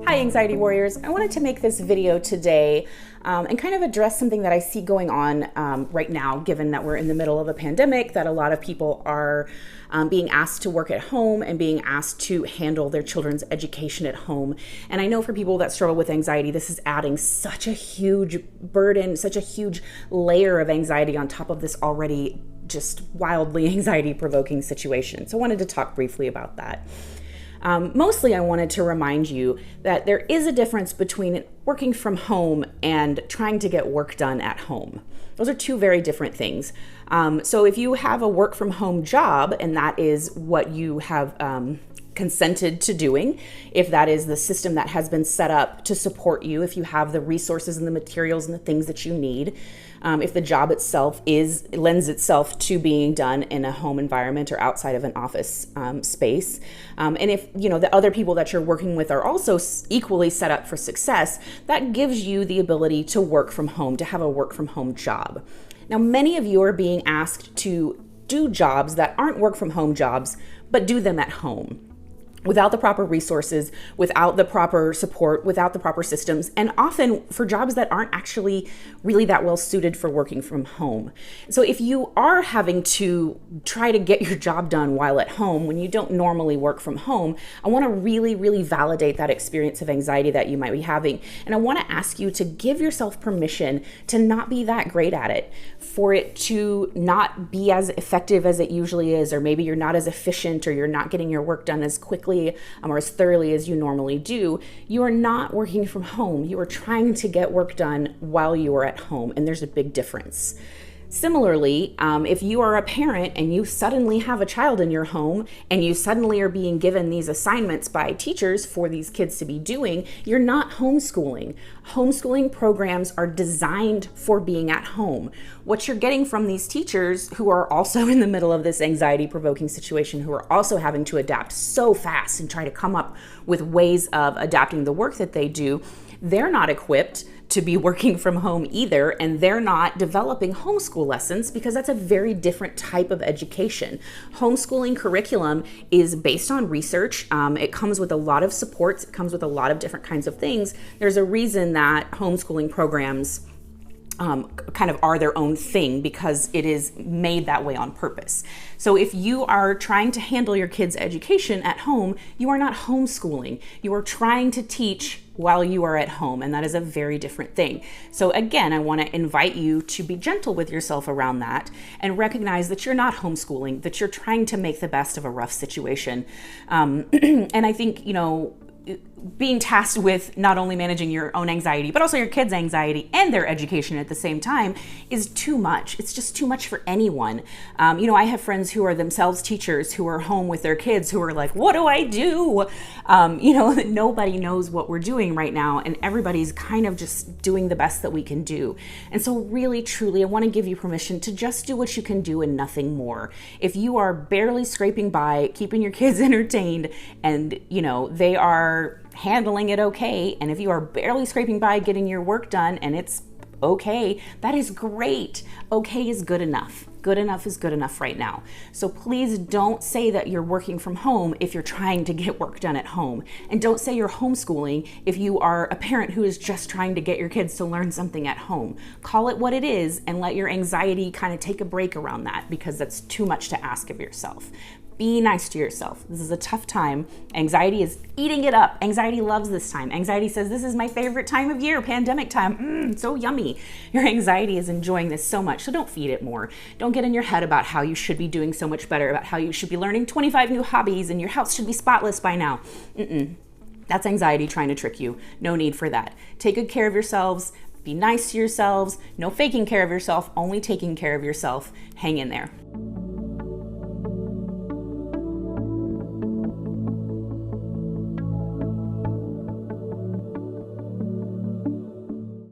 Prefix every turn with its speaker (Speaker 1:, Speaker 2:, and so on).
Speaker 1: Hi Anxiety Warriors. I wanted to make this video today and kind of address something that I see going on right now, given that we're in the middle of a pandemic, that a lot of people are being asked to work at home and being asked to handle their children's education at home. And I know for people that struggle with anxiety, this is adding such a huge burden, such a huge layer of anxiety on top of this already just wildly anxiety-provoking situation. So I wanted to talk briefly about that. Mostly I wanted to remind you that there is a difference between working from home and trying to get work done at home. Those are two very different things. So if you have a work from home job and that is what you have consented to doing, if that is the system that has been set up to support you, if you have the resources and the materials and the things that you need, if the job itself lends itself to being done in a home environment or outside of an office space, and if the other people that you're working with are also equally set up for success, that gives you the ability to work from home, to have a work from home job. Now, many of you are being asked to do jobs that aren't work from home jobs, but do them at home, without the proper resources, without the proper support, without the proper systems, and often for jobs that aren't actually really that well suited for working from home. So if you are having to try to get your job done while at home when you don't normally work from home, I want to really validate that experience of anxiety that you might be having. And I want to ask you to give yourself permission to not be that great at it, for it to not be as effective as it usually is, or maybe you're not as efficient, or you're not getting your work done as quickly or as thoroughly as you normally do. You are not working from home. You are trying to get work done while you are at home, and there's a big difference. Similarly, if you are a parent and you suddenly have a child in your home and you suddenly are being given these assignments by teachers for these kids to be doing, you're not homeschooling. Homeschooling programs are designed for being at home. What you're getting from these teachers, who are also in the middle of this anxiety-provoking situation, who are also having to adapt so fast and try to come up with ways of adapting the work that they do, they're not equipped to be working from home either, and they're not developing homeschool lessons, because that's a very different type of education. Homeschooling curriculum is based on research. It comes with a lot of supports. It comes with a lot of different kinds of things. There's a reason that homeschooling programs kind of are their own thing, because it is made that way on purpose. So if you are trying to handle your kids' education at home, you are not homeschooling. You are trying to teach while you are at home, and that is a very different thing. So again, I want to invite you to be gentle with yourself around that and recognize that you're not homeschooling, that you're trying to make the best of a rough situation. And I think, being tasked with not only managing your own anxiety, but also your kids' anxiety and their education at the same time is too much. It's just too much for anyone. I have friends who are themselves teachers who are home with their kids who are like, what do I do? Nobody knows what we're doing right now, and everybody's kind of just doing the best that we can do. And so really, truly, I want to give you permission to just do what you can do and nothing more. If you are barely scraping by, keeping your kids entertained, and they are handling it okay, and if you are barely scraping by getting your work done and it's okay, that is great. Okay is good enough. Good enough is good enough right now. So please don't say that you're working from home if you're trying to get work done at home. And don't say you're homeschooling if you are a parent who is just trying to get your kids to learn something at home. Call it what it is and let your anxiety kind of take a break around that, because that's too much to ask of yourself. Be nice to yourself. This is a tough time. Anxiety is eating it up. Anxiety loves this time. Anxiety says, this is my favorite time of year, pandemic time. So yummy. Your anxiety is enjoying this so much, so don't feed it more. Don't get in your head about how you should be doing so much better, about how you should be learning 25 new hobbies and your house should be spotless by now. That's anxiety trying to trick you. No need for that. Take good care of yourselves. Be nice to yourselves. No faking care of yourself, only taking care of yourself. Hang in there.